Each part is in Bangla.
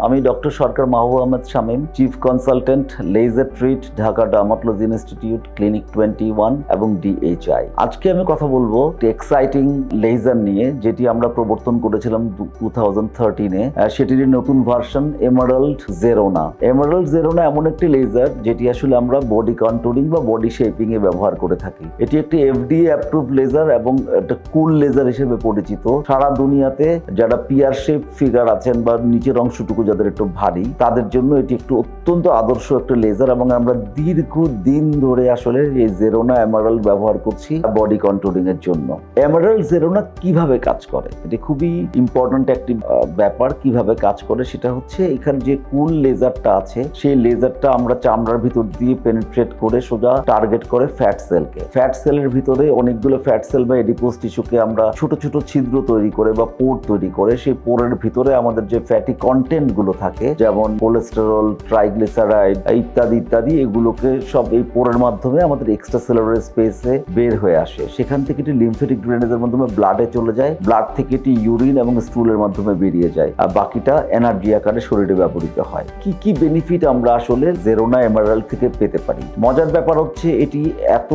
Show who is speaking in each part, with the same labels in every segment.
Speaker 1: আমি doctor Sarkar Mahbub Ahmed Shamim, chief consultant, laser treat, Dhaka dermatology institute, clinic 21 এবং ডিএইচআই। আজকে আমি কথা বলবো এক্সাইটিং লেজার নিয়ে, যেটি আমরা প্রবর্তন করেছিলাম 2013-এ। সেটির নতুন ভার্সন এমারাল্ড জেরোনা। এমারাল্ড জেরোনা এমন একটি লেজার যেটি আসলে আমরা বডি কন্টুরিং বা বডি শেপিং এ ব্যবহার করে থাকি। এটি একটি এফডিএ অ্যাপ্রুভড লেজার এবং একটা কুল লেজার হিসেবে পরিচিত। সারা দুনিয়াতে যারা পিয়ার শেপ ফিগার আছেন বা নিচের অংশটুকু যাদের একটু ভারী, তাদের জন্য এটি একটু অত্যন্ত আদর্শ একটা লেজার এবং আমরা দীর্ঘদিন ধরে আসলে এই জেরোনা এমারাল্ড ব্যবহার করছি বডি কন্টুরিং এর জন্য। এমারাল্ড জেরোনা কিভাবে কাজ করে, এটি খুবই ইম্পর্টেন্ট একটি ব্যাপার। কিভাবে কাজ করে সেটা হচ্ছে, এখানে যে কুল লেজারটা আছে সেই লেজারটা আমরা চামড়ার ভিতর দিয়ে পেনিট্রেট করে সোজা টার্গেট করে ফ্যাট সেলকে। ফ্যাট সেলের ভিতরে অনেকগুলো ফ্যাট সেল বা এডিপোজ টিস্যুকে আমরা ছোট ছোট ছিদ্র তৈরি করে বা পোর তৈরি করে সেই পোরের ভিতরে আমাদের যে ফ্যাটি কন্টেন্ট গুলো থাকে, যেমন কোলেস্টেরল, ট্রাইগ্লিসারাইড ইত্যাদি ইত্যাদি, এগুলোকে সব এই পোরের মাধ্যমে আমাদের এক্সট্রা সেলুলার স্পেসে বের হয়ে আসে। সেখান থেকে এটি লিম্ফেটিক ড্রেনেজের মাধ্যমে ব্লাডে চলে যায়, ব্লাড থেকে এটি ইউরিন এবং স্টুলের মাধ্যমে বেরিয়ে যায়, আর বাকিটা এনার্জি আকারে শরীরে ব্যবহৃত হয়। কি কি বেনিফিট আমরা আসলে জেরোনা এমারাল্ড থেকে পেতে পারি? মজার ব্যাপার হচ্ছে, এটি এত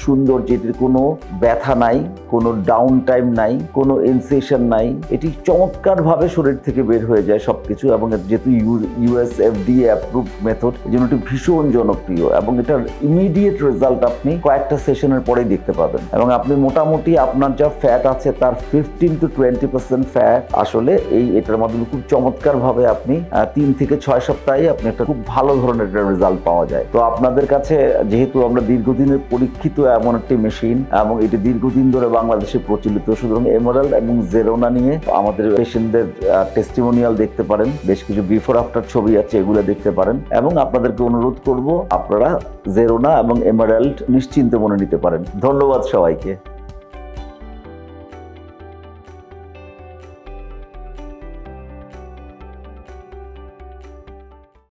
Speaker 1: সুন্দর যেটির কোনো ব্যথা নাই, কোনো ডাউন টাইম নাই, কোনো ইনসেশন নাই। এটি চমৎকার ভাবে শরীর থেকে বের হয়ে যায় সবকিছু, এবং যেহেতু ইউএস এফডিএ অ্যাপ্রুভ মেথড, এই জন্য এটি ভীষণ জনপ্রিয় এবং এটার ইমিডিয়েট রেজাল্ট আপনি কয়েকটা সেশনের পরেই দেখতে পাবেন। এবং আপনি মোটামুটি আপনার যা ফ্যাট আছে তার 15-20% ফ্যাট আসলে এটার মাধ্যমে খুব চমৎকার ভাবে আপনি 3 থেকে 6 সপ্তাহে আপনি একটা খুব ভালো ধরনের রেজাল্ট পাওয়া যায়। তো আপনাদের কাছে যেহেতু আমরা দীর্ঘদিনের পরীক্ষিত এমন একটি মেশিন এবং এটি দীর্ঘদিন ধরে বাংলাদেশে প্রচলিত, সুতরাং এমারাল্ড এবং জেরোনা নিয়ে আমাদের পেশেন্টদের টেস্টিমোনিয়াল দেখতে পারেন, বেশ কিছু বিফোর আফটার ছবি আছে, এগুলো দেখতে পারেন। এবং আপনাদেরকে অনুরোধ করব আপনারা জেরোনা এবং এমারাল্ড নিশ্চিন্তে মনে নিতে পারেন। ধন্যবাদ সবাইকে।